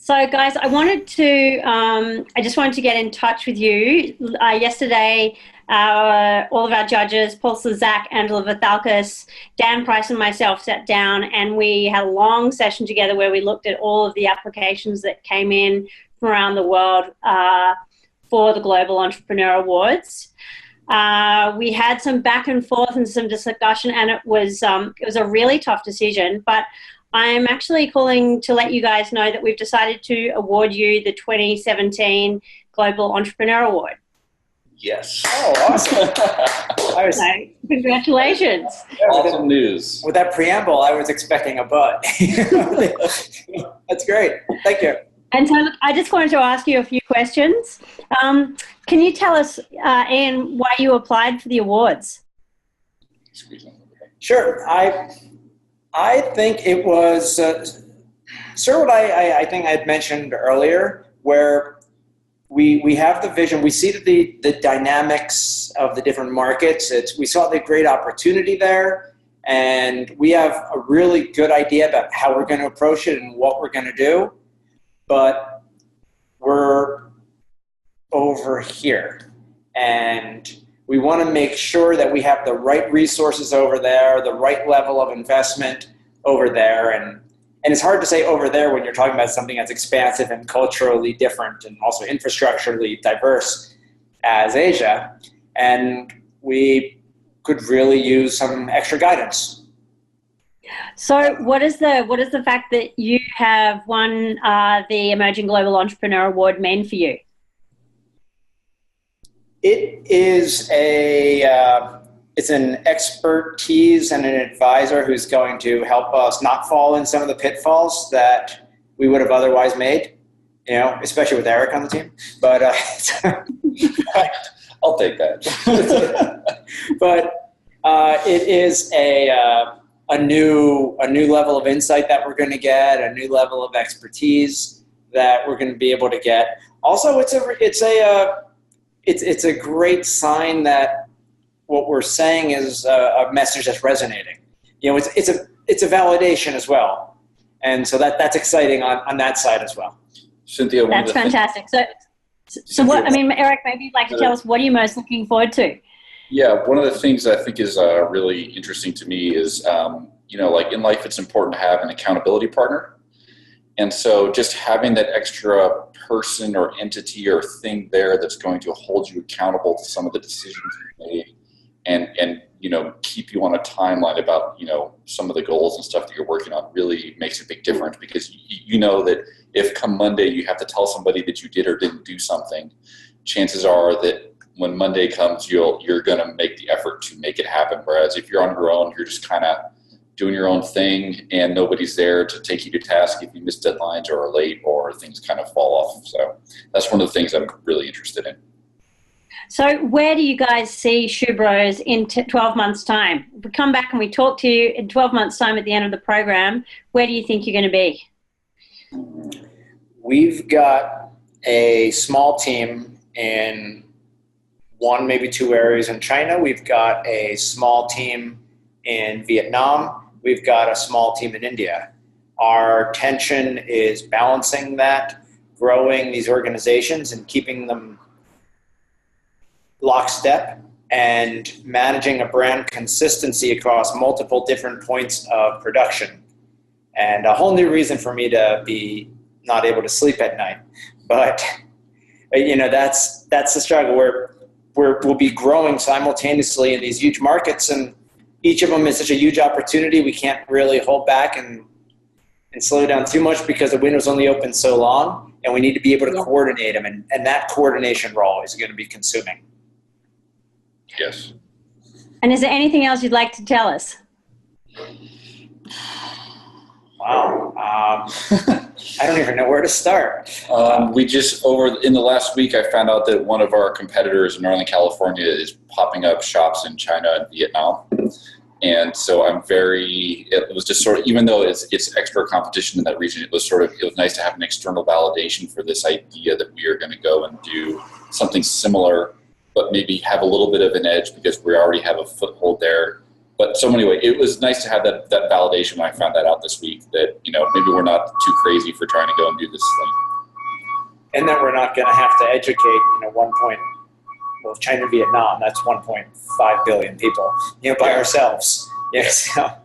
So, guys, I just wanted to get in touch with you. Yesterday, all of our judges, Paul Slezak, Angela Vithalkis, Dan Price, and myself sat down and we had a long session together where we looked at all of the applications that came in from around the world for the Global Entrepreneur Awards. We had some back and forth and some discussion, and it was a really tough decision, but I'm actually calling to let you guys know that we've decided to award you the 2017 Global Entrepreneur Award. Yes. Oh, awesome. So, congratulations. Awesome news. With that preamble, I was expecting a but. That's great. Thank you. And so I just wanted to ask you a few questions. Can you tell us, Ian, why you applied for the awards? Sure. I think it was sort of what I think I had mentioned earlier, where we have the vision, we see the dynamics of the different markets. We saw the great opportunity there, and we have a really good idea about how we're going to approach it and what we're going to do, but we're over here, and we want to make sure that we have the right resources over there, the right level of investment over there. And it's hard to say over there when you're talking about something that's expansive and culturally different and also infrastructurally diverse as Asia. And we could really use some extra guidance. So what is the fact that you have won the Emerging Global Entrepreneur Award mean for you? It is it's an expertise and an advisor who's going to help us not fall in some of the pitfalls that we would have otherwise made, especially with Eric on the team. But I'll take that. But it is a new level of insight that we're going to get, a new level of expertise that we're going to be able to get. Also, it's a great sign that what we're saying is a message that's resonating. It's a validation as well, and so that's exciting on that side as well. Cynthia, that's fantastic. So what? I mean, Eric, maybe you'd like to tell us, what are you most looking forward to? Yeah, one of the things I think is really interesting to me is, like in life, it's important to have an accountability partner. And so just having that extra person or entity or thing there that's going to hold you accountable to some of the decisions you made and keep you on a timeline about, some of the goals and stuff that you're working on really makes a big difference, because you know that if come Monday you have to tell somebody that you did or didn't do something, chances are that when Monday comes, you're going to make the effort to make it happen. Whereas if you're on your own, you're just kind of doing your own thing and nobody's there to take you to task if you miss deadlines or are late or things kind of fall off. So that's one of the things I'm really interested in. So where do you guys see Schubros in 12 months' time? If we come back and we talk to you in 12 months' time at the end of the program, where do you think you're going to be? We've got a small team in one, maybe two areas in China. We've got a small team in Vietnam. We've got a small team in India. Our tension is balancing that, growing these organizations and keeping them lockstep, and managing a brand consistency across multiple different points of production. And a whole new reason for me to be not able to sleep at night. But that's the struggle. We'll be growing simultaneously in these huge markets, and each of them is such a huge opportunity. We can't really hold back and slow down too much because the window's only open so long, and we need to be able to coordinate them. And that coordination role is going to be consuming. Yes. And is there anything else you'd like to tell us? Wow. I don't even know where to start. We just, in the last week, I found out that one of our competitors in Northern California is popping up shops in China and Vietnam. And so it was just sort of, even though it's extra competition in that region, it was nice to have an external validation for this idea that we are going to go and do something similar, but maybe have a little bit of an edge because we already have a foothold there. But so anyway, it was nice to have that validation when I found that out this week, that, maybe we're not too crazy for trying to go and do this thing. And that we're not going to have to educate, China and Vietnam, that's 1.5 billion people, by ourselves. Yes. Yeah.